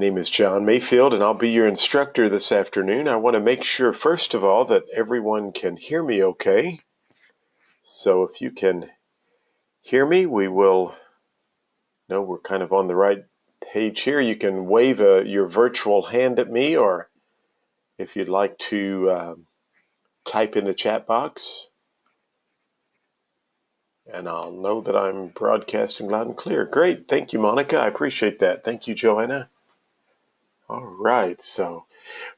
My name is John Mayfield, and I'll be your instructor this afternoon. I want to make sure, first of all, that everyone can hear me okay. So if you can hear me, we will know we're kind of on the right page here. You can wave your virtual hand at me, or if you'd like to type in the chat box, and I'll know that I'm broadcasting loud and clear. Great. Thank you, Monica. I appreciate that. Thank you, Joanna. All right.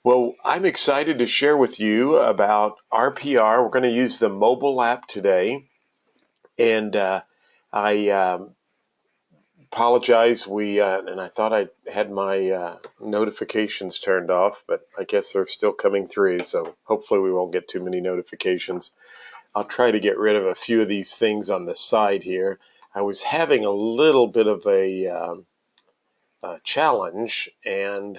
Well, I'm excited to share with you about RPR. We're going to use the mobile app today. And I apologize. And I thought I had my notifications turned off, but I guess they're still coming through. So hopefully we won't get too many notifications. I'll try to get rid of a few of these things on the side here. I was having a little bit of a challenge and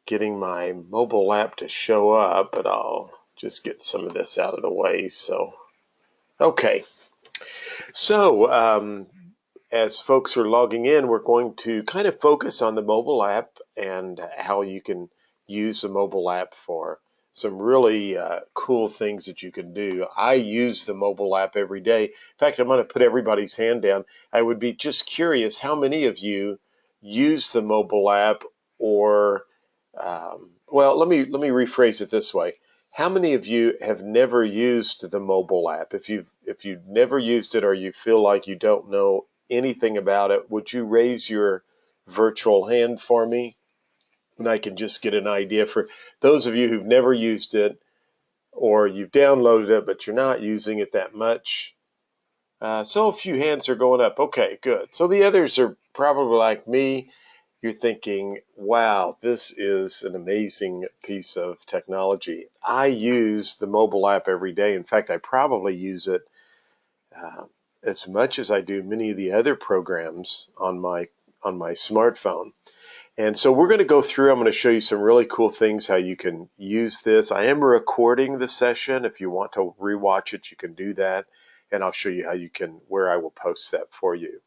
getting my mobile app to show up, but I'll just get some of this out of the way. Okay. As folks are logging in, we're going to kind of focus on the mobile app and how you can use the mobile app for some really cool things that you can do. I use the mobile app every day. In fact, I'm going to put everybody's hand down. I would be just curious how many of you use the mobile app, or well, let me rephrase it this way. How many of you have never used the mobile app? If you've never used it, or you feel like you don't know anything about it, would you raise your virtual hand for me? And I can just get an idea for those of you who've never used it, or you've downloaded it but you're not using it that much. So a few hands are going up. Okay, good. So the others are probably like me. You're thinking, wow, this is an amazing piece of technology. I use the mobile app every day. In fact, I probably use it as much as I do many of the other programs on my smartphone. And so we're going to go through. I'm going to show you some really cool things, how you can use this. I am recording the session. If you want to rewatch it, you can do that. And I'll show you how you can, where I will post that for you.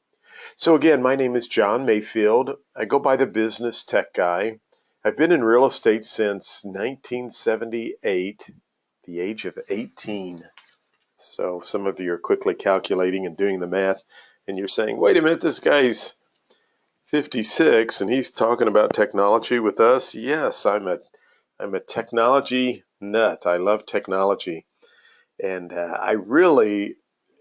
So again, my name is John Mayfield. I go by the Business Tech Guy. I've been in real estate since 1978, the age of 18. So some of you are quickly calculating and doing the math, and you're saying, wait a minute, this guy's 56 and he's talking about technology with us. Yes, I'm a technology nut. I love technology. And I really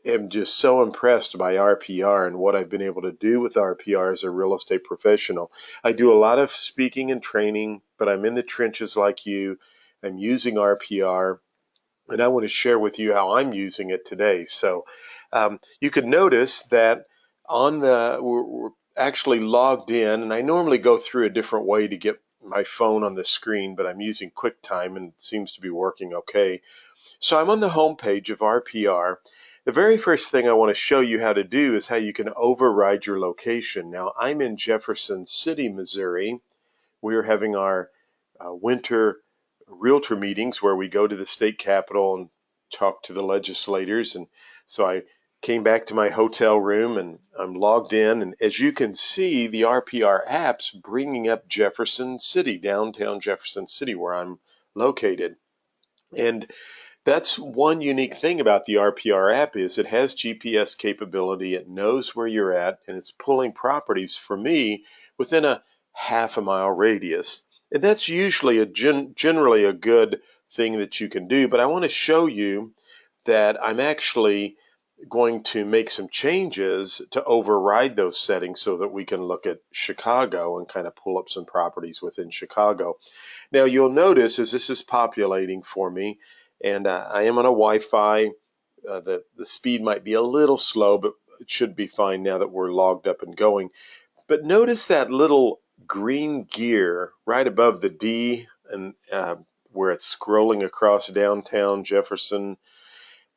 am just so impressed by RPR and what I've been able to do with RPR as a real estate professional. I do a lot of speaking and training, but I'm in the trenches like you. I'm using RPR, and I want to share with you how I'm using it today. So you can notice that we're actually logged in, and I normally go through a different way to get my phone on the screen, but I'm using QuickTime and it seems to be working okay. So I'm on the home page of RPR. The very first thing I want to show you how to do is how you can override your location. Now, I'm in Jefferson City, Missouri. We're having our winter realtor meetings where we go to the state capitol and talk to the legislators. And so I came back to my hotel room and I'm logged in. And as you can see, the RPR app's bringing up Jefferson City, downtown Jefferson City, where I'm located. And that's one unique thing about the RPR app is it has GPS capability. It knows where you're at, and it's pulling properties for me within a half a mile radius. And that's usually generally a good thing that you can do. But I want to show you that I'm actually going to make some changes to override those settings so that we can look at Chicago and kind of pull up some properties within Chicago. Now you'll notice as this is populating for me, and I am on a Wi-Fi, the speed might be a little slow, but it should be fine now that we're logged up and going. But notice that little green gear right above the D, and where it's scrolling across downtown Jefferson.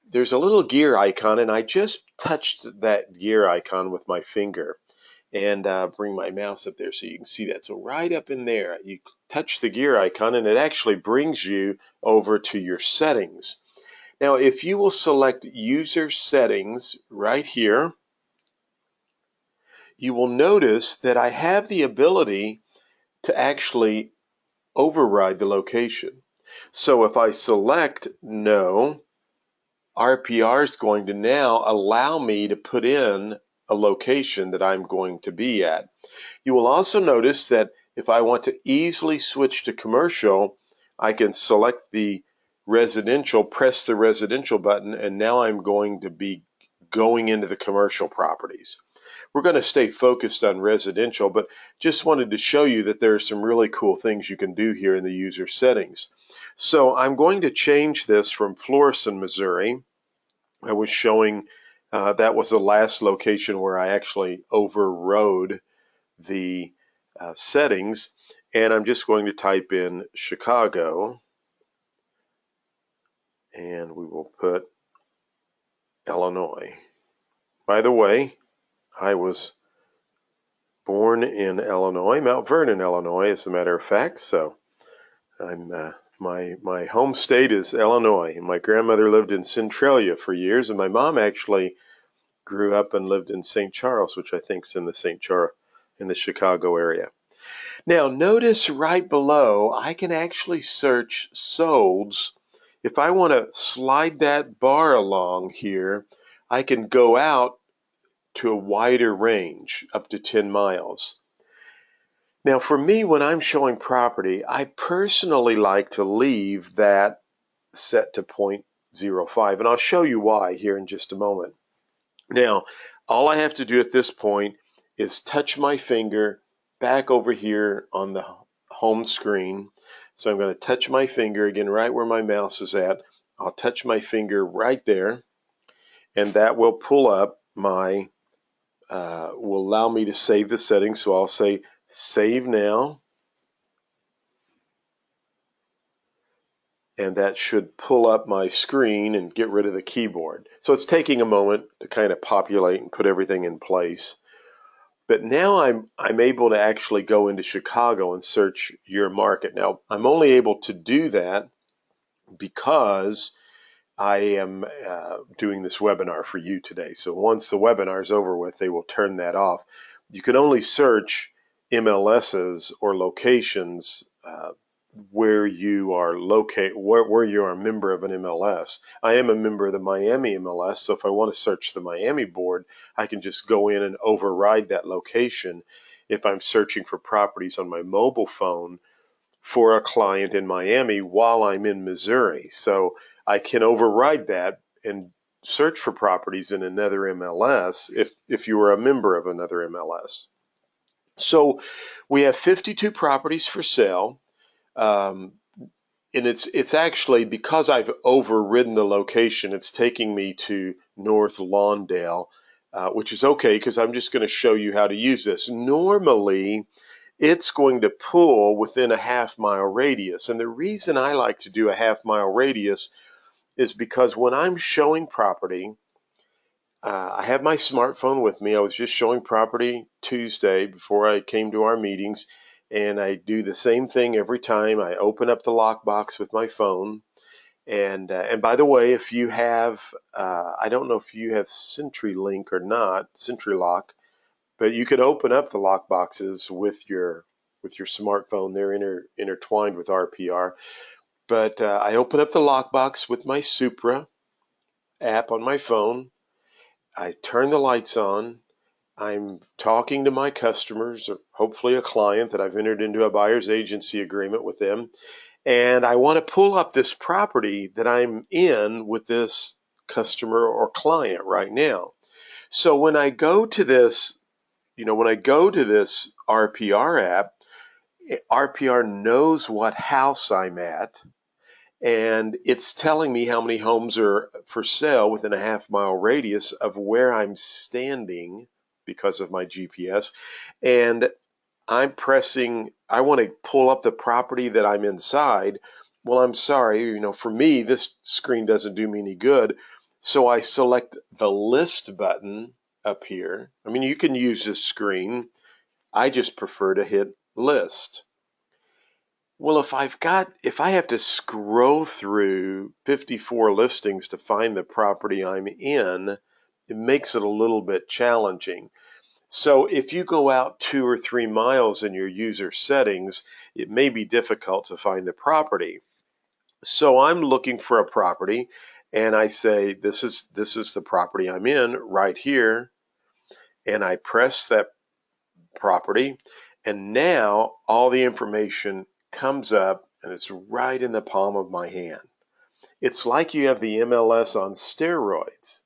There's a little gear icon, and I just touched that gear icon with my finger. And bring my mouse up there so you can see that. So right up in there, you touch the gear icon, and it actually brings you over to your settings. Now, if you will select User Settings right here, you will notice that I have the ability to actually override the location. So if I select no, RPR is going to now allow me to put in a location that I'm going to be at. You will also notice that if I want to easily switch to commercial, I can select the residential, press the residential button, and now I'm going to be going into the commercial properties. We're going to stay focused on residential, but just wanted to show you that there are some really cool things you can do here in the user settings. So I'm going to change this from Florissant, Missouri. I was showing that was the last location where I actually overrode the settings, and I'm just going to type in Chicago, and we will put Illinois. By the way, I was born in Illinois, Mount Vernon, Illinois, as a matter of fact, so I'm my home state is Illinois, and my grandmother lived in Centralia for years, and my mom actually grew up and lived in St. Charles, which I think is in the Chicago area. Now, notice right below, I can actually search solds. If I want to slide that bar along here, I can go out to a wider range, up to 10 miles. Now, for me, when I'm showing property, I personally like to leave that set to 0.05, and I'll show you why here in just a moment. Now, all I have to do at this point is touch my finger back over here on the home screen. So I'm going to touch my finger again right where my mouse is at. I'll touch my finger right there, and that will pull up my, will allow me to save the settings. So I'll say save now, and that should pull up my screen and get rid of the keyboard. So it's taking a moment to kind of populate and put everything in place. But now I'm able to actually go into Chicago and search your market. Now, I'm only able to do that because I am doing this webinar for you today. So once the webinar is over with, they will turn that off. You can only search MLSs or locations where you are located, where you are a member of an MLS. I am a member of the Miami MLS, so if I want to search the Miami board, I can just go in and override that location if I'm searching for properties on my mobile phone for a client in Miami while I'm in Missouri. So I can override that and search for properties in another MLS if you are a member of another MLS. So we have 52 properties for sale. And it's actually, because I've overridden the location, it's taking me to North Lawndale, which is okay because I'm just going to show you how to use this. Normally, it's going to pull within a half-mile radius. And the reason I like to do a half-mile radius is because when I'm showing property, I have my smartphone with me. I was just showing property Tuesday before I came to our meetings, and I do the same thing every time. I open up the lockbox with my phone. And by the way, if you have, I don't know if you have CenturyLink or not, CenturyLock, but you can open up the lock boxes with your smartphone. They're intertwined with RPR. But I open up the lockbox with my Supra app on my phone. I turn the lights on. I'm talking to my customers, or hopefully a client that I've entered into a buyer's agency agreement with them. And I want to pull up this property that I'm in with this customer or client right now. So when I go to this, when I go to this RPR app, RPR knows what house I'm at, and it's telling me how many homes are for sale within a half-mile radius of where I'm standing because of my GPS. And I'm pressing, I want to pull up the property that I'm inside. Well, I'm sorry, for me, this screen doesn't do me any good. So I select the list button up here. I mean, you can use this screen. I just prefer to hit list. Well, if I have to scroll through 54 listings to find the property I'm in, it makes it a little bit challenging. So if you go out 2 or 3 miles in your user settings, it may be difficult to find the property. So I'm looking for a property, and I say, this is the property I'm in right here, and I press that property, and now all the information comes up and it's right in the palm of my hand. It's like you have the MLS on steroids.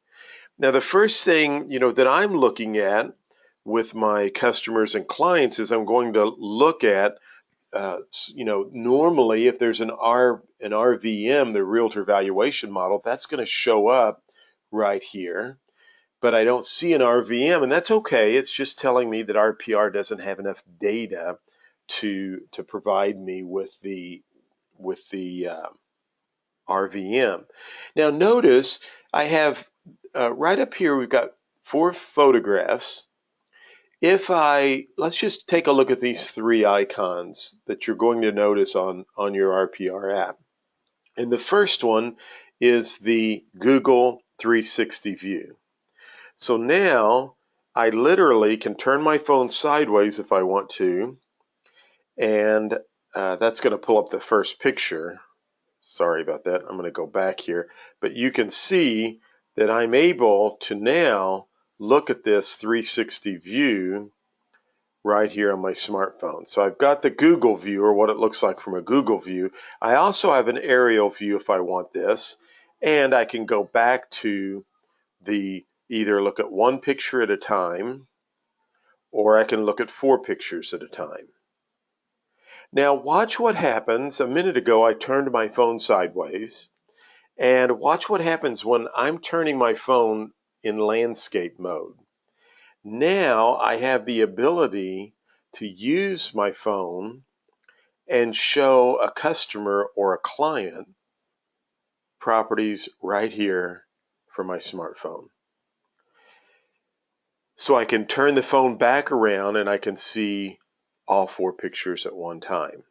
Now, the first thing, that I'm looking at with my customers and clients is I'm going to look at, normally if there's an RVM, the Realtor Valuation model, that's going to show up right here. But I don't see an RVM, and that's okay. It's just telling me that RPR doesn't have enough data to provide me with the RVM. Now notice I have right up here, we've got 4 photographs. Let's just take a look at these 3 icons that you're going to notice on your RPR app. And the first one is the Google 360 view. So now I literally can turn my phone sideways if I want to, and that's going to pull up the first picture. Sorry about that. I'm going to go back here. But you can see that I'm able to now look at this 360 view right here on my smartphone. So I've got the Google view, or what it looks like from a Google view. I also have an aerial view if I want this, and I can go back to either look at 1 picture at a time, or I can look at 4 pictures at a time. Now watch what happens. A minute ago I turned my phone sideways, and watch what happens when I'm turning my phone in landscape mode. Now I have the ability to use my phone and show a customer or a client properties right here from my smartphone. So I can turn the phone back around and I can see all 4 pictures at one time.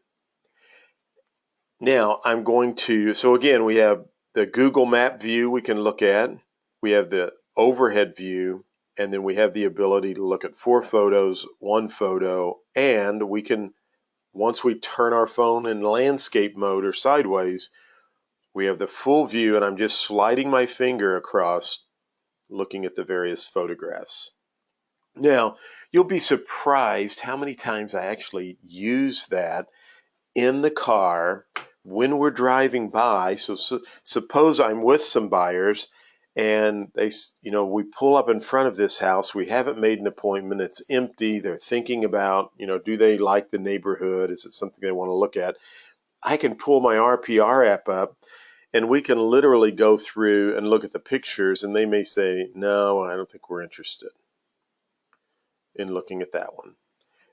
Now I'm going to, so again, we have the Google map view we can look at. We have the overhead view, and then we have the ability to look at 4 photos, 1 photo, and we can, once we turn our phone in landscape mode or sideways, we have the full view, and I'm just sliding my finger across looking at the various photographs. Now, you'll be surprised how many times I actually use that in the car when we're driving by. So suppose I'm with some buyers and we pull up in front of this house. We haven't made an appointment. It's empty. They're thinking about, do they like the neighborhood? Is it something they want to look at? I can pull my RPR app up and we can literally go through and look at the pictures, and they may say, no, I don't think we're interested in looking at that one.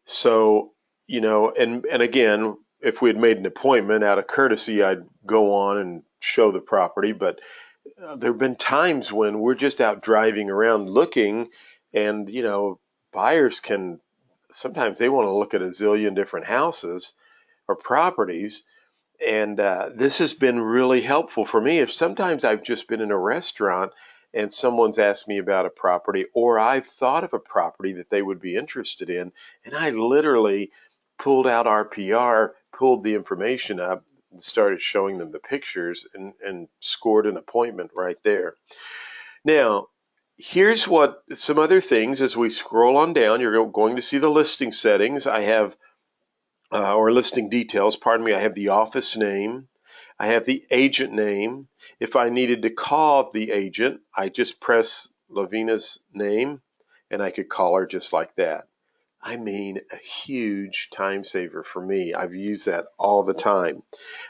So, and again, if we had made an appointment out of courtesy, I'd go on and show the property. But there have been times when we're just out driving around looking, and, buyers sometimes they want to look at a zillion different houses or properties. And this has been really helpful for me. If sometimes I've just been in a restaurant and someone's asked me about a property, or I've thought of a property that they would be interested in, and I literally pulled out RPR, pulled the information up, and started showing them the pictures, and scored an appointment right there. Now, here's some other things. As we scroll on down, you're going to see the listing settings. I have or listing details, pardon me. I have the office name. I have the agent name. If I needed to call the agent, I just press Lavina's name and I could call her just like that. I mean, a huge time saver for me. I've used that all the time.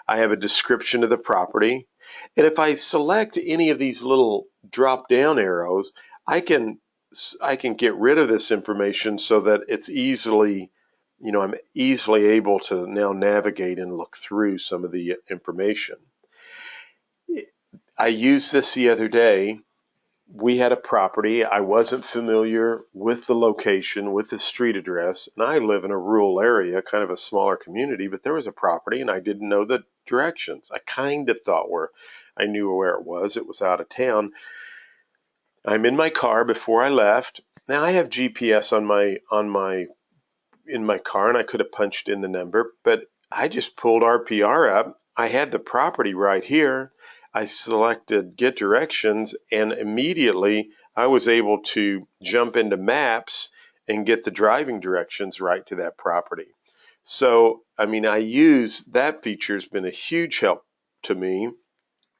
I have a description of the property. And if I select any of these little drop down arrows, I can get rid of this information so that it's I'm easily able to now navigate and look through some of the information. I used this the other day. We had a property. I wasn't familiar with the location, with the street address, and I live in a rural area, kind of a smaller community, but there was a property and I didn't know the directions. I kind of thought I knew where it was. It was out of town. I'm in my car before I left. Now I have GPS on my in my car, and I could have punched in the number, but I just pulled RPR up. I had the property right here. I selected get directions, and immediately I was able to jump into maps and get the driving directions right to that property. So, I mean, I use that feature has been a huge help to me.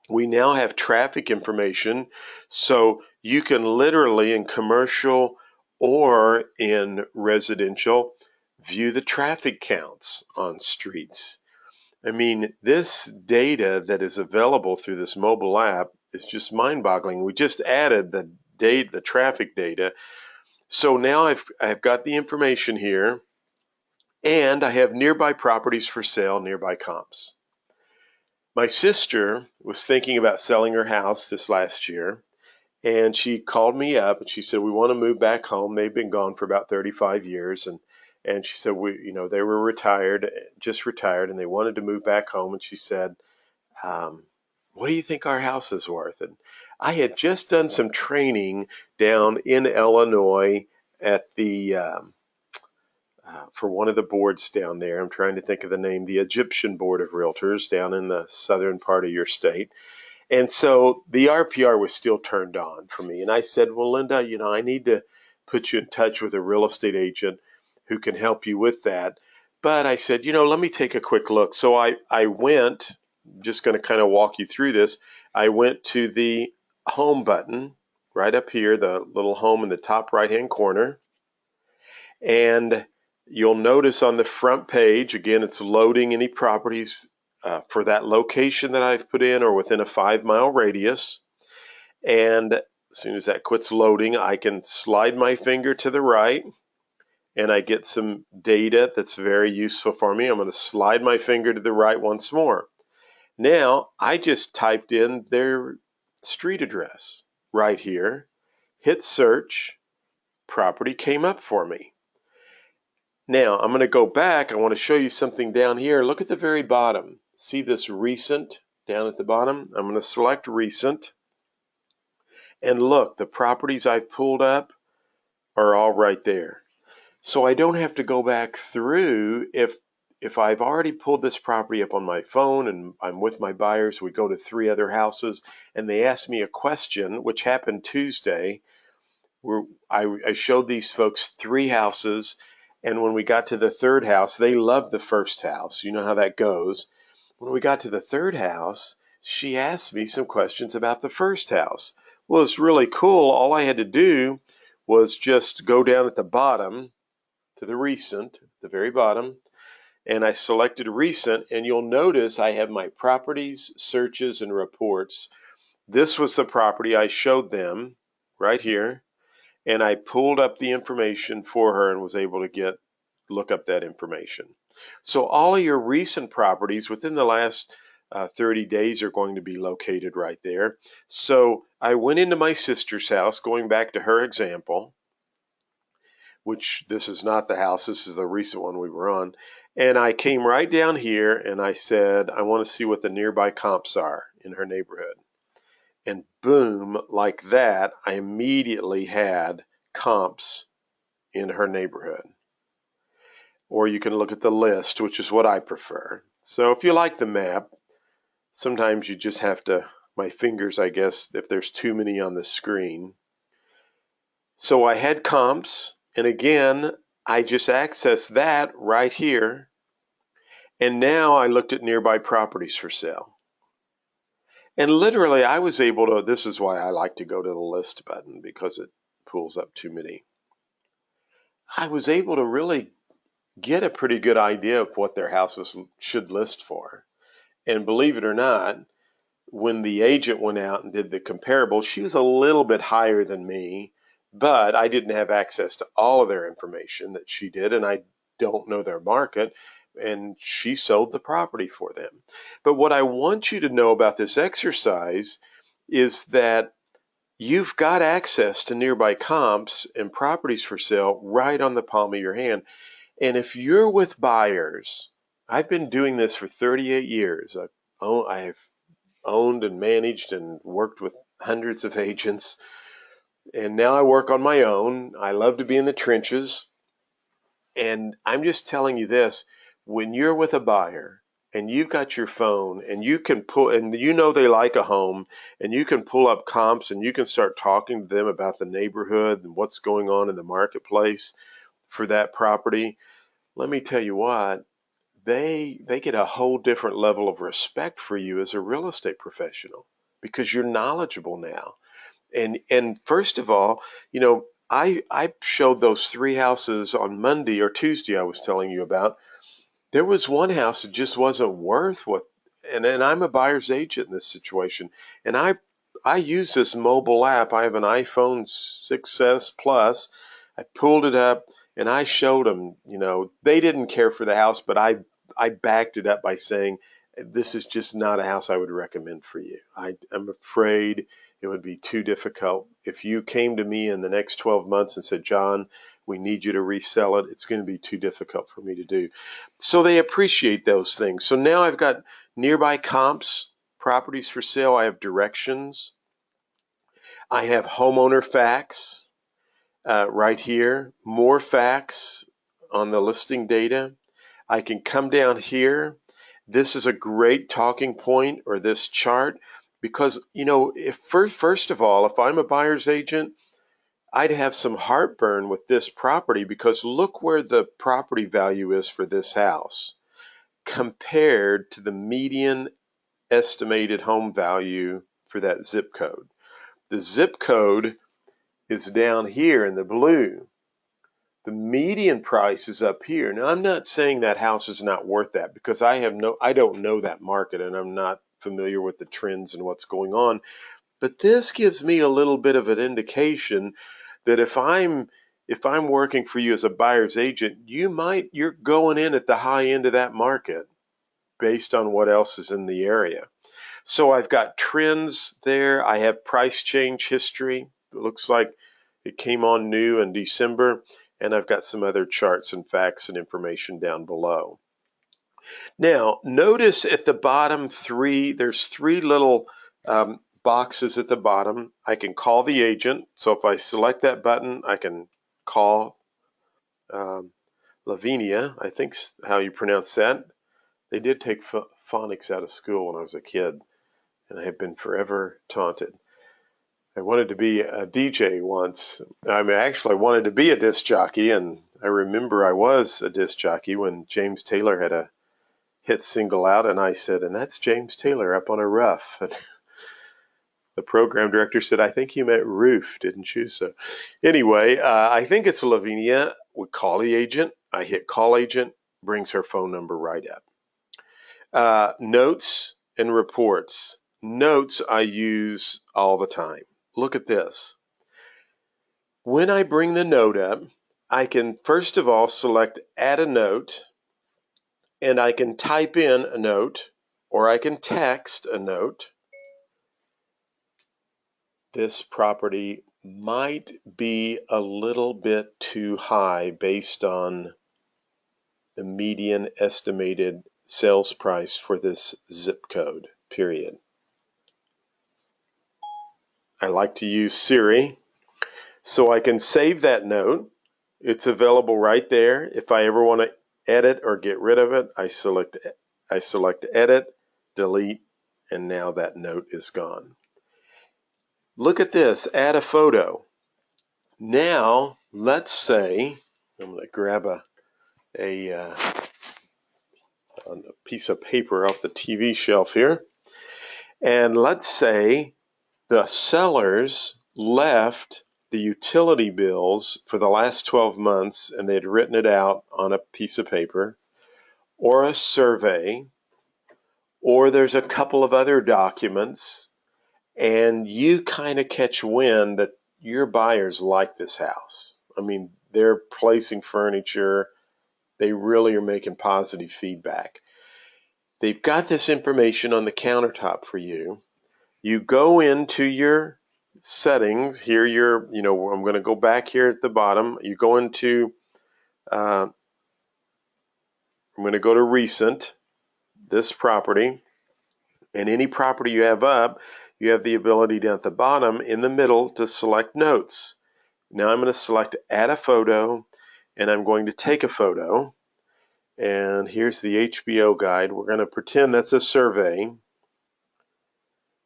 We now have traffic information, so you can literally in commercial or in residential view the traffic counts on streets. I mean, this data that is available through this mobile app is just mind-boggling. We just added the traffic data. So now I've got the information here, and I have nearby properties for sale, nearby comps. My sister was thinking about selling her house this last year, and she called me up and she said, we want to move back home. They've been gone for about 35 years. And she said, they were retired, just retired, and they wanted to move back home. And she said, what do you think our house is worth? And I had just done some training down in Illinois at the, for one of the boards down there. I'm trying to think of the name, the Egyptian Board of Realtors down in the southern part of your state. And so the RPR was still turned on for me. And I said, well, Linda, I need to put you in touch with a real estate agent who can help you with that. But I said, let me take a quick look. So I went, just going to kind of walk you through this. I went to the home button right up here, the little home in the top right-hand corner. And you'll notice on the front page, again, it's loading any properties for that location that I've put in or within a 5-mile radius. And as soon as that quits loading, I can slide my finger to the right and I get some data that's very useful for me. I'm going to slide my finger to the right once more. Now, I just typed in their street address right here, hit search, property came up for me. Now, I'm going to go back. I want to show you something down here. Look at the very bottom. See this recent down at the bottom? I'm going to select recent. And look, the properties I've pulled up are all right there. So I don't have to go back through if I've already pulled this property up on my phone and I'm with my buyers, we go to 3 other houses and they ask me a question, which happened Tuesday. I showed these folks 3 houses, and when we got to the 3rd house, they loved the first house. You know how that goes. When we got to the 3rd house, she asked me some questions about the first house. Well, it's really cool. All I had to do was just go down at the bottom to the recent, the very bottom, and I selected recent, and you'll notice I have my properties, searches, and reports. This was the property I showed them right here. And I pulled up the information for her and was able to look up that information. So all of your recent properties within the last 30 days are going to be located right there. So I went into my sister's house, going back to her example, which this is not the house, this is the recent one we were on. And I came right down here and I said, I want to see what the nearby comps are in her neighborhood. And boom, like that, I immediately had comps in her neighborhood. Or you can look at the list, which is what I prefer. So if you like the map, sometimes you just have to, my fingers, I guess, if there's too many on the screen. So I had comps, and again, I just accessed that right here. And now I looked at nearby properties for sale. And literally, I was able to, this is why I like to go to the list button, because it pulls up too many. I was able to really get a pretty good idea of what their houses should list for. And believe it or not, when the agent went out and did the comparable, she was a little bit higher than me, but I didn't have access to all of their information that she did, and I don't know their market. And she sold the property for them. But what I want you to know about this exercise is that you've got access to nearby comps and properties for sale right on the palm of your hand. And if you're with buyers, I've been doing this for 38 years. I've owned and managed and worked with hundreds of agents. And now I work on my own. I love to be in the trenches. And I'm just telling you this, when you're with a buyer and you've got your phone and you can pull, and you know they like a home, and you can pull up comps and you can start talking to them about the neighborhood and what's going on in the marketplace for that property, let me tell you what, they get a whole different level of respect for you as a real estate professional because you're knowledgeable now. And first of all, I showed those three houses on Monday or Tuesday I was telling you about. There was one house that just wasn't worth what, and I'm a buyer's agent in this situation, and I use this mobile app. I have an iPhone 6S Plus. I pulled it up and I showed them. They didn't care for the house, but I backed it up by saying this is just not a house I would recommend for you. I'm afraid it would be too difficult. If you came to me in the next 12 months and said, John, we need you to resell it, it's going to be too difficult for me to do. So they appreciate those things. So now I've got nearby comps, properties for sale. I have directions. I have homeowner facts right here, more facts on the listing data. I can come down here. This is a great talking point, or this chart, because if first of all, if I'm a buyer's agent, I'd have some heartburn with this property because look where the property value is for this house compared to the median estimated home value for that zip code. The zip code is down here in the blue. The median price is up here. Now, I'm not saying that house is not worth that because I don't know that market and I'm not familiar with the trends and what's going on. But this gives me a little bit of an indication that if I'm working for you as a buyer's agent, you're going in at the high end of that market based on what else is in the area. So I've got trends there. I have price change history. It looks like it came on new in December. And I've got some other charts and facts and information down below. Now, notice at the bottom there's three little boxes at the bottom. I can call the agent. So if I select that button, I can call Lavinia, I think's how you pronounce that. They did take phonics out of school when I was a kid, and I have been forever taunted. I wanted to be a DJ once. Actually, I wanted to be a disc jockey, and I remember I was a disc jockey when James Taylor had a hit single out, and I said, and that's James Taylor up on a rough. And the program director said, I think you meant roof, didn't you? So anyway, I think it's Lavinia. We call the agent. I hit call agent, brings her phone number right up. Notes and reports. Notes I use all the time. Look at this. When I bring the note up, I can first of all select add a note, and I can type in a note, or I can text a note. This property might be a little bit too high based on the median estimated sales price for this zip code, period. I like to use Siri, so I can save that note. It's available right there. If I ever want to edit or get rid of it, I select edit, delete, and now that note is gone. Look at this, add a photo. Now, let's say, I'm going to grab a piece of paper off the TV shelf here, and let's say the sellers left the utility bills for the last 12 months and they'd written it out on a piece of paper, or a survey, or there's a couple of other documents, and you kind of catch wind that your buyers like this house. They're placing furniture. They really are making positive feedback. They've got this information on the countertop for you. You go into your settings here. I'm going to go back here at the bottom. You go into, I'm going to go to recent, this property, and any property you have up, you have the ability down at the bottom in the middle to select notes. Now I'm going to select add a photo, and I'm going to take a photo. And here's the HBO guide. We're going to pretend that's a survey.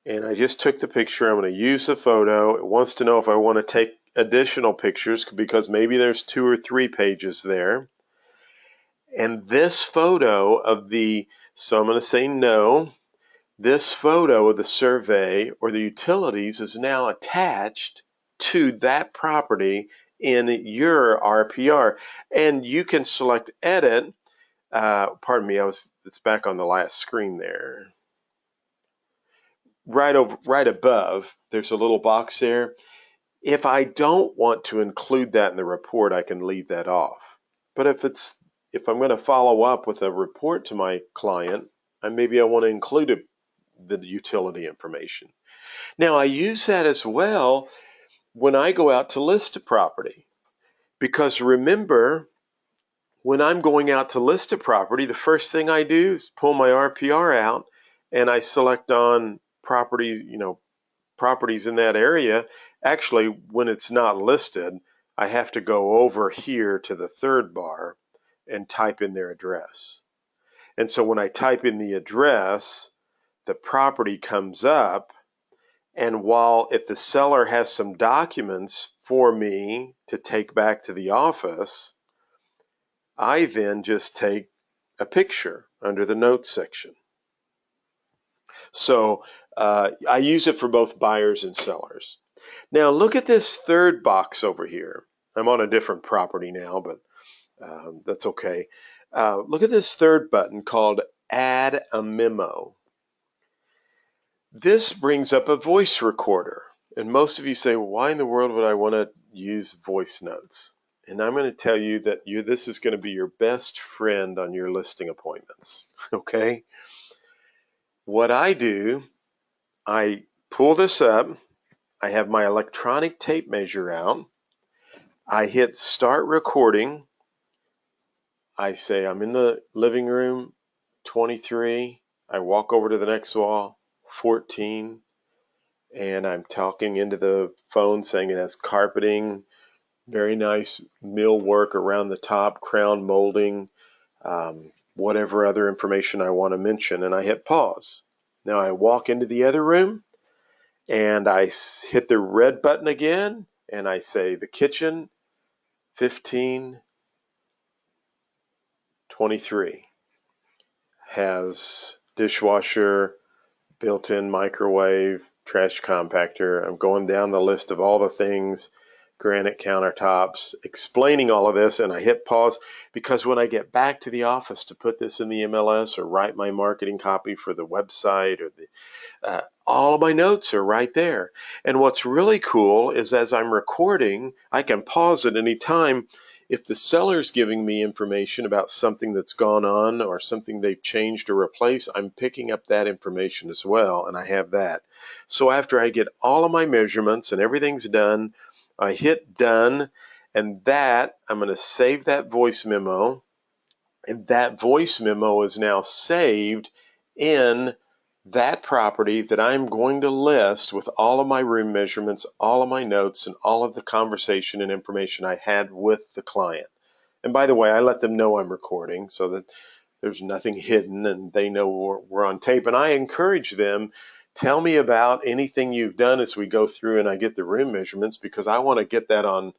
And I just took the picture. I'm going to use the photo. It wants to know if I want to take additional pictures because maybe there's 2 or 3 pages there. And this photo of so I'm going to say no. This photo of the survey or the utilities is now attached to that property in your RPR. And you can select edit. Pardon me, it's back on the last screen there. Right above, there's a little box there. If I don't want to include that in the report, I can leave that off. But if I'm going to follow up with a report to my client, maybe I want to include the utility information. Now, I use that as well when I go out to list a property. Because remember, when I'm going out to list a property, the first thing I do is pull my RPR out and I select on properties in that area. Actually, when it's not listed, I have to go over here to the third bar and type in their address. And so when I type in the address, the property comes up. And if the seller has some documents for me to take back to the office, I then just take a picture under the notes section. So I use it for both buyers and sellers. Now look at this third box over here. I'm on a different property now, but that's okay. Look at this third button called Add a Memo. This brings up a voice recorder. And most of you say, well, why in the world would I want to use voice notes? And I'm going to tell you that this is going to be your best friend on your listing appointments, okay? What I do, I pull this up. I have my electronic tape measure out. I hit start recording. I say I'm in the living room, 23. I walk over to the next wall, 14. And I'm talking into the phone saying it has carpeting, very nice millwork around the top, crown molding, whatever other information I want to mention. And I hit pause. Now I walk into the other room and I hit the red button again. And I say the kitchen, 1523, has dishwasher, built-in microwave, trash compactor. I'm going down the list of all the things, granite countertops, explaining all of this, and I hit pause because when I get back to the office to put this in the MLS or write my marketing copy for the website or all of my notes are right there. And what's really cool is as I'm recording, I can pause at any time. If the seller's giving me information about something that's gone on or something they've changed or replaced, I'm picking up that information as well, and I have that. So after I get all of my measurements and everything's done, I hit done, and I'm going to save that voice memo, and that voice memo is now saved in that property that I'm going to list with all of my room measurements, all of my notes, and all of the conversation and information I had with the client. And by the way, I let them know I'm recording so that there's nothing hidden and they know we're on tape. And I encourage them, tell me about anything you've done as we go through and I get the room measurements, because I want to get that on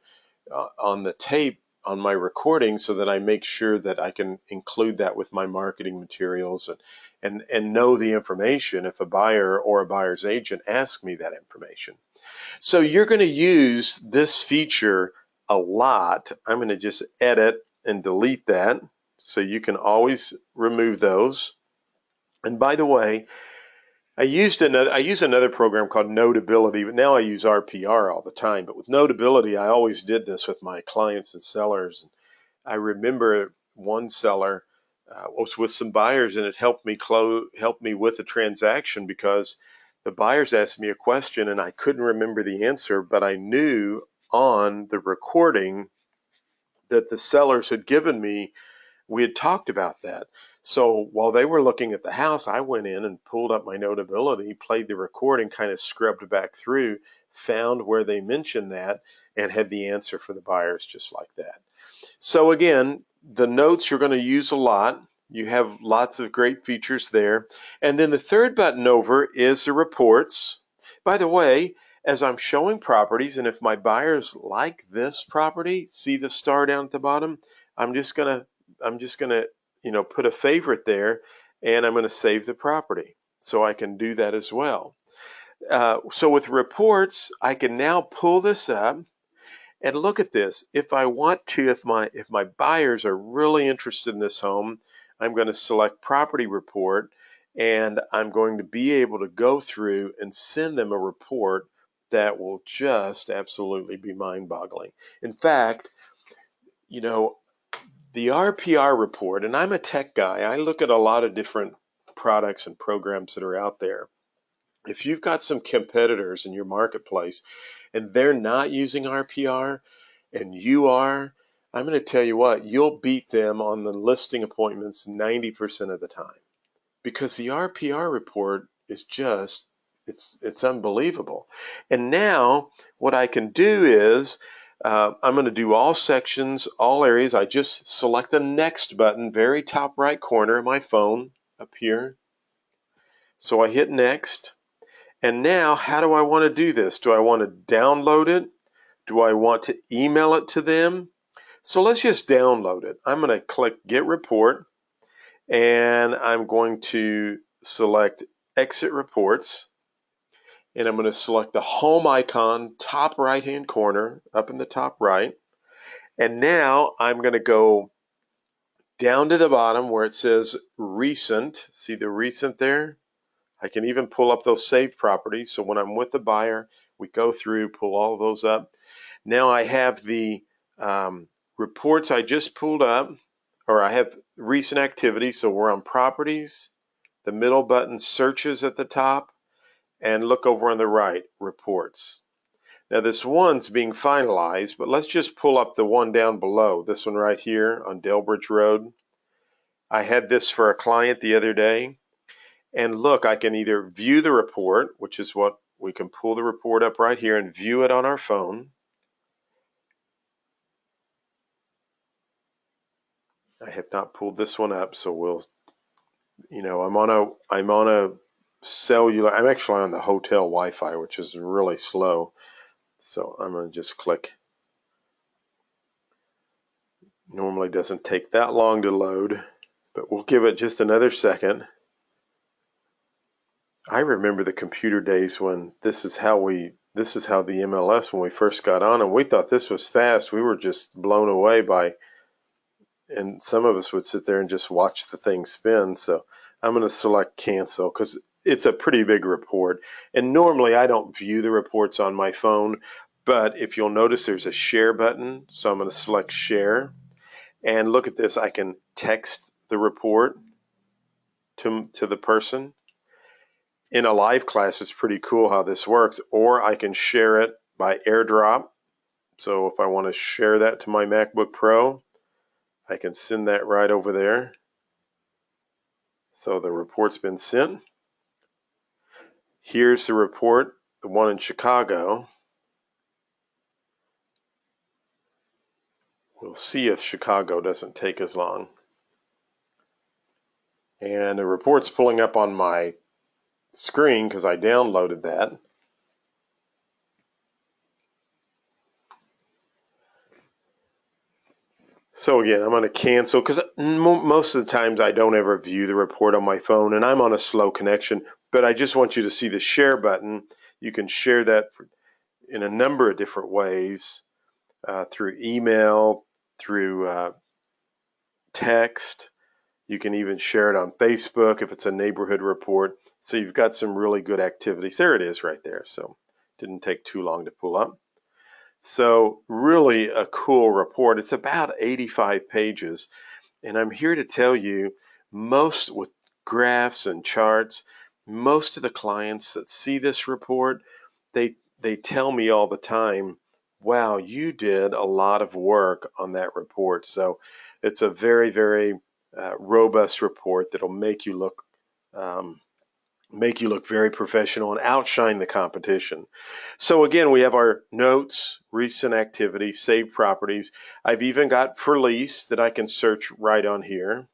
the tape on my recording so that I make sure that I can include that with my marketing materials and know the information if a buyer or a buyer's agent asks me that information. So you're going to use this feature a lot. I'm going to just edit and delete that so you can always remove those. And by the way, I use another program called Notability, but now I use RPR all the time. But with Notability, I always did this with my clients and sellers. I remember one seller was with some buyers, and it helped me with the transaction because the buyers asked me a question and I couldn't remember the answer, but I knew on the recording that the sellers had given me. We had talked about that. So while they were looking at the house, I went in and pulled up my notability, played the recording, kind of scrubbed back through, found where they mentioned that, and had the answer for the buyers just like that. So again, the notes you're going to use a lot. You have lots of great features there. And then the third button over is the reports. By the way, as I'm showing properties, and if my buyers like this property, see the star down at the bottom, I'm just gonna put a favorite there, and I'm gonna save the property. So I can do that as well. So with reports, I can now pull this up and look at this. If I want to, if my buyers are really interested in this home, I'm going to select property report, and I'm going to be able to go through and send them a report that will just absolutely be mind-boggling. In fact, the RPR report, and I'm a tech guy, I look at a lot of different products and programs that are out there. If you've got some competitors in your marketplace and they're not using RPR and you are, I'm going to tell you what, you'll beat them on the listing appointments 90% of the time, because the RPR report is just, it's unbelievable. And now what I can do is I'm going to do all sections, all areas. I just select the next button, very top right corner of my phone up here. So I hit next. And now, how do I want to do this? Do I want to download it? Do I want to email it to them? So let's just download it. I'm going to click Get Report, and I'm going to select Exit Reports, and I'm going to select the home icon, top right-hand corner, up in the top right. And now I'm going to go down to the bottom where it says Recent. See the Recent there? I can even pull up those saved properties. So when I'm with the buyer, we go through, pull all of those up. Now I have the reports I just pulled up, or I have recent activity. So we're on properties, the middle button, searches at the top, and look over on the right, reports. Now this one's being finalized, but let's just pull up the one down below, this one right here on Delbridge Road. I had this for a client the other day. And look, I can either view the report, which is what we can pull the report up right here and view it on our phone. I have not pulled this one up, so we'll, I'm on a cellular, I'm actually on the hotel Wi-Fi, which is really slow. So I'm going to just click. Normally doesn't take that long to load, but we'll give it just another second. I remember the computer days when this is how the MLS, when we first got on, and we thought this was fast. We were just blown away by, and some of us would sit there and just watch the thing spin. So I'm going to select cancel because it's a pretty big report. And normally I don't view the reports on my phone, but if you'll notice there's a share button. So I'm going to select share, and look at this. I can text the report to the person. In a live class, it's pretty cool how this works. Or I can share it by AirDrop. So if I want to share that to my MacBook Pro, I can send that right over there. So the report's been sent. Here's the report, the one in Chicago. We'll see if Chicago doesn't take as long. And the report's pulling up on my screen because I downloaded that. So again, I'm going to cancel because most of the times I don't ever view the report on my phone, and I'm on a slow connection. But I just want you to see the share button. You can share that in a number of different ways, through email, through text. You can even share it on Facebook if it's a neighborhood report. So you've got some really good activities. There it is right there. So it didn't take too long to pull up. So really a cool report. It's about 85 pages. And I'm here to tell you, most with graphs and charts, most of the clients that see this report, they tell me all the time, wow, you did a lot of work on that report. So it's a very, very robust report that'll make you look very professional and outshine the competition. So again, we have our notes, recent activity, saved properties. I've even got for lease that I can search right on here.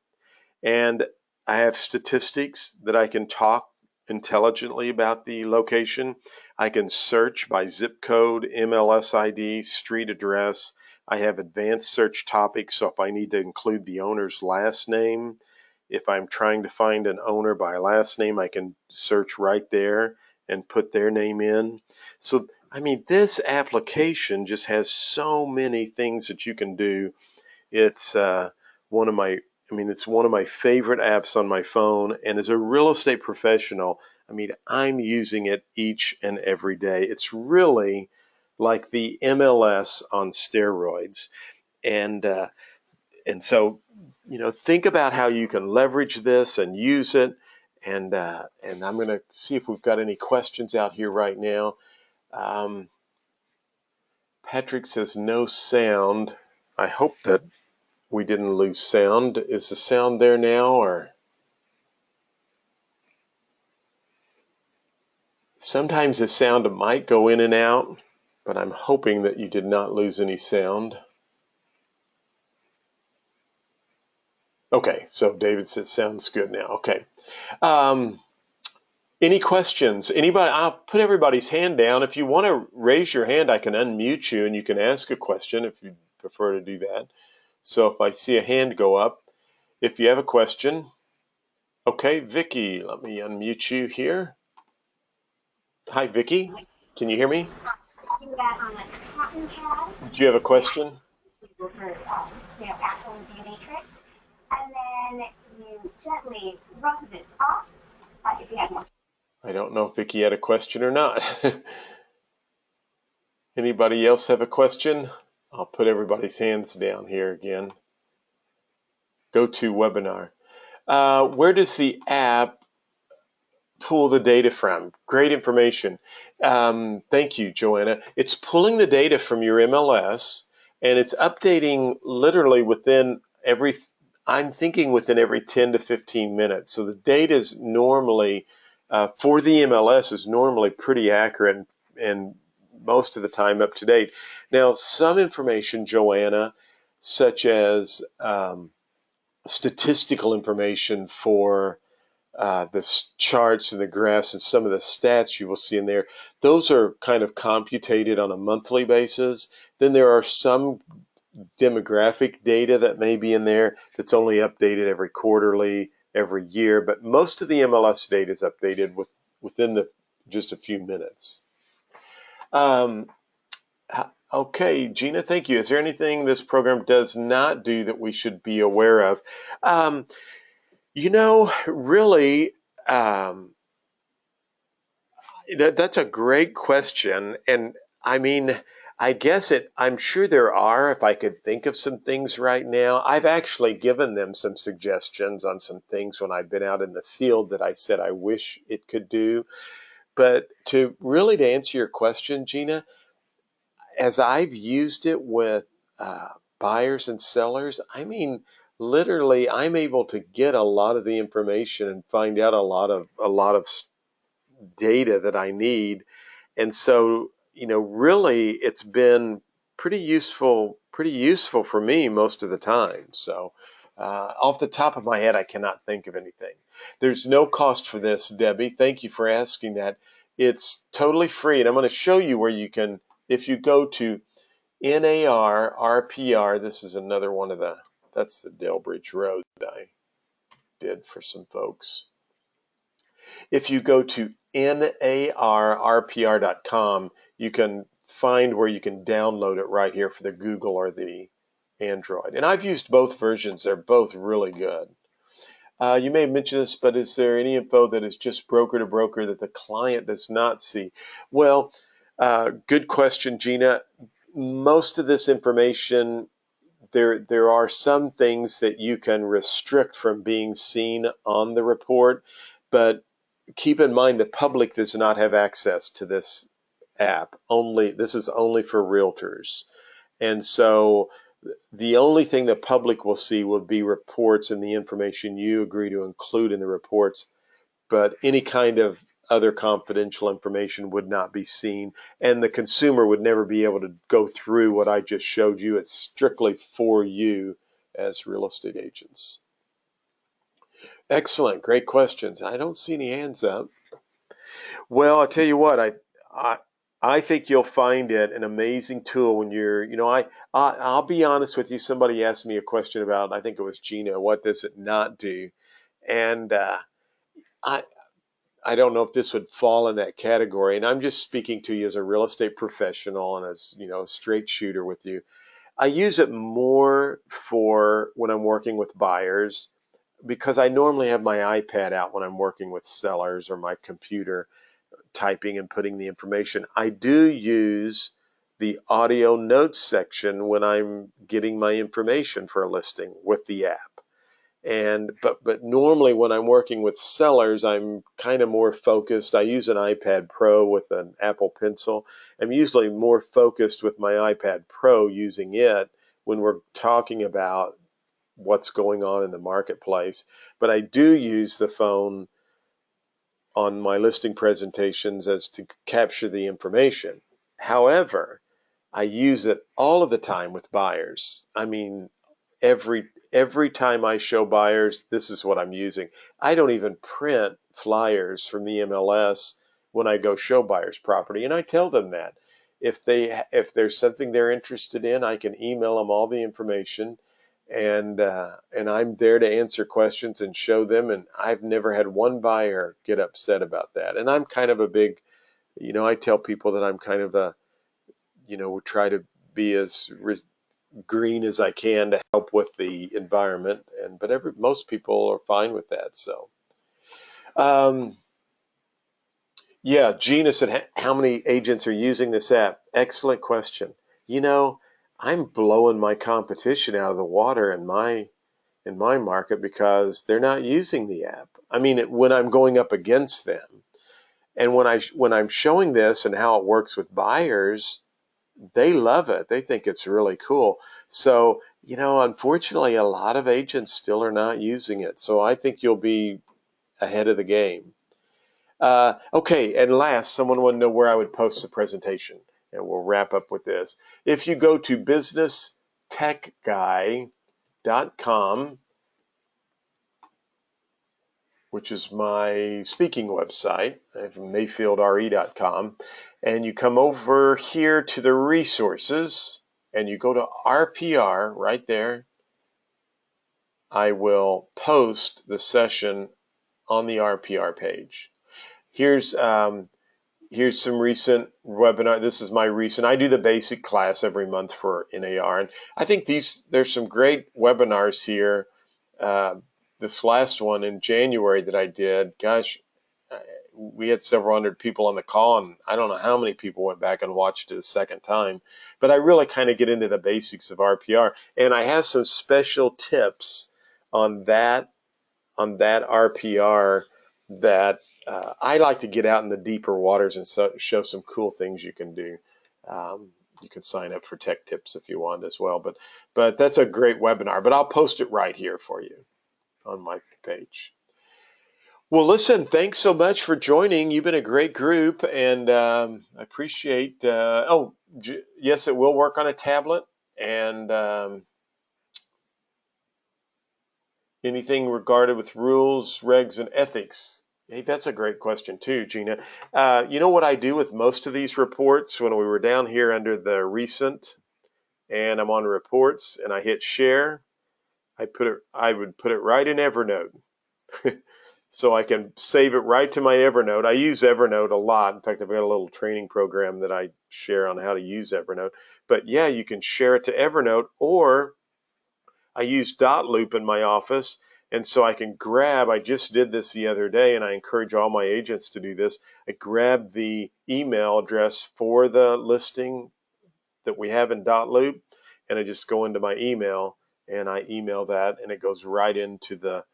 And I have statistics that I can talk intelligently about the location. I can search by zip code, MLS ID, street address. I have advanced search topics, so if I need to include the owner's last name, if I'm trying to find an owner by last name, I can search right there and put their name in. So, I mean, this application just has so many things that you can do. It's one of my it's one of my favorite apps on my phone. And as a real estate professional, I'm using it each and every day. It's really like the MLS on steroids. And so, think about how you can leverage this and use it. And I'm going to see if we've got any questions out here right now. Patrick says no sound. I hope that we didn't lose sound. Is the sound there now, or sometimes the sound might go in and out, but I'm hoping that you did not lose any sound. Okay, so David says sounds good now. Okay. Any questions? Anybody? I'll put everybody's hand down. If you want to raise your hand, I can unmute you and you can ask a question if you prefer to do that. So if I see a hand go up, if you have a question. Okay, Vicky, let me unmute you here. Hi, Vicky. Can you hear me? Do that on a cotton pad. Do you have a question? For actual beauty tricks, and then you gently rub this off. If you have more. I don't know if Vicky had a question or not. Anybody else have a question? I'll put everybody's hands down here again. Go to webinar. Where does the app pull the data from? Great information. Thank you, Joanna. It's pulling the data from your MLS, and it's updating literally within every 10 to 15 minutes. So the data is normally, for the MLS, is normally pretty accurate and most of the time up to date. Now, some information, Joanna, such as statistical information for the charts and the graphs and some of the stats you will see in there, those are kind of computated on a monthly basis. Then there are some demographic data that may be in there that's only updated every quarterly, every year, but most of the MLS data is updated within just a few minutes. Okay, Gina, thank you. Is there anything this program does not do that we should be aware of? Really, that's a great question. And I'm sure there are, if I could think of some things right now. I've actually given them some suggestions on some things when I've been out in the field that I said I wish it could do. But to answer your question, Gina, as I've used it with buyers and sellers, literally, I'm able to get a lot of the information and find out a lot of data that I need. And so, really, it's been pretty useful for me most of the time. So, off the top of my head, I cannot think of anything. There's no cost for this, Debbie. Thank you for asking that. It's totally free, and I'm going to show you where you can, if you go to NAR RPR, this is another one of that's the Delbridge Road that I did for some folks. If you go to narrpr.com, you can find where you can download it right here for the Google or the Android. And I've used both versions. They're both really good. You may have mentioned this, but is there any info that is just broker to broker that the client does not see? Well, good question, Gina. Most of this information, there are some things that you can restrict from being seen on the report, but keep in mind the public does not have access to this app. This is only for realtors. And so The only thing the public will see will be reports and the information you agree to include in the reports, but any kind of other confidential information would not be seen, and the consumer would never be able to go through what I just showed you. It's strictly for you as real estate agents. Excellent, great questions. I don't see any hands up. Well, I'll tell you what, I I think you'll find it an amazing tool when you're, I'll be honest with you. Somebody asked me a question about, I think it was Gina, what does it not do? And I I don't know if this would fall in that category. And I'm just speaking to you as a real estate professional and as, a straight shooter with you. I use it more for when I'm working with buyers because I normally have my iPad out when I'm working with sellers or my computer typing and putting the information. I do use the audio notes section when I'm getting my information for a listing with the app. And but normally when I'm working with sellers, I'm kind of more focused. I use an iPad Pro with an Apple Pencil. I'm usually more focused with my iPad Pro using it when we're talking about what's going on in the marketplace. But I do use the phone on my listing presentations as to capture the information. However, I use it all of the time with buyers. I mean, every time I show buyers, this is what I'm using. I don't even print flyers from the MLS when I go show buyers property, and I tell them that if there's something they're interested in, I can email them all the information, and I'm there to answer questions and show them. And I've never had one buyer get upset about that. And I'm kind of a big, I tell people that I'm kind of a, try to be as green as I can to help with the environment. But most people are fine with that. So, um, yeah, Gina said, how many agents are using this app? Excellent question. You know, I'm blowing my competition out of the water in my market because they're not using the app. I mean, when I'm going up against them, and when I'm showing this and how it works with buyers, they love it. They think it's really cool. So, unfortunately, a lot of agents still are not using it. So I think you'll be ahead of the game. Okay, and last, someone wanted to know where I would post the presentation, and we'll wrap up with this. If you go to businesstechguy.com, which is my speaking website, from mayfieldre.com, and you come over here to the resources, and you go to RPR right there, I will post the session on the RPR page. Here's some recent webinar. This is my recent. I do the basic class every month for NAR, and I think there's some great webinars here. This last one in January that I did, gosh, we had several hundred people on the call, and I don't know how many people went back and watched it a second time. But I really kind of get into the basics of RPR, and I have some special tips on that RPR that I like to get out in the deeper waters and show some cool things you can do. You can sign up for tech tips if you want as well, but that's a great webinar. But I'll post it right here for you on my page. Well, listen, thanks so much for joining. You've been a great group, and I appreciate. Yes, it will work on a tablet, and anything regarded with rules, regs, and ethics. Hey, that's a great question too, Gina. You know what I do with most of these reports when we were down here under the recent, and I'm on reports, and I hit share. I would put it right in Evernote. So I can save it right to my Evernote. I use Evernote a lot. In fact, I've got a little training program that I share on how to use Evernote. But yeah, you can share it to Evernote, or I use Dotloop in my office. And so I can I just did this the other day, and I encourage all my agents to do this. I grab the email address for the listing that we have in Dotloop, and I just go into my email and I email that, and it goes right into the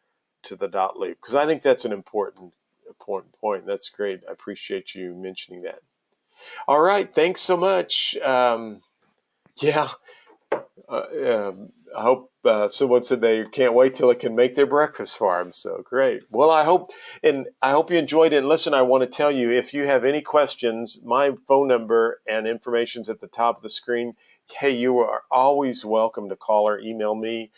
Dotloop, because I think that's an important point. That's great. I appreciate you mentioning that. All right, thanks so much. Yeah, I hope someone said they can't wait till it can make their breakfast for them. So great. Well, I hope you enjoyed it. And listen, I want to tell you, if you have any questions, my phone number and information's at the top of the screen. Hey, you are always welcome to call or email me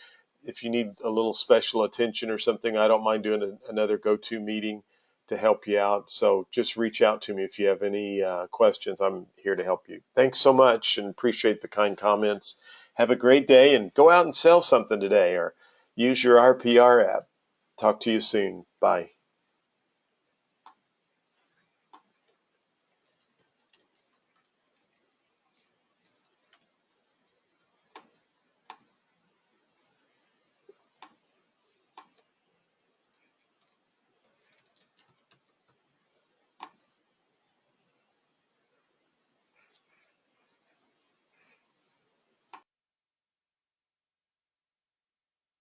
if you need a little special attention or something. I don't mind doing another go-to meeting to help you out. So just reach out to me if you have any questions. I'm here to help you. Thanks so much and appreciate the kind comments. Have a great day and go out and sell something today or use your RPR app. Talk to you soon. Bye.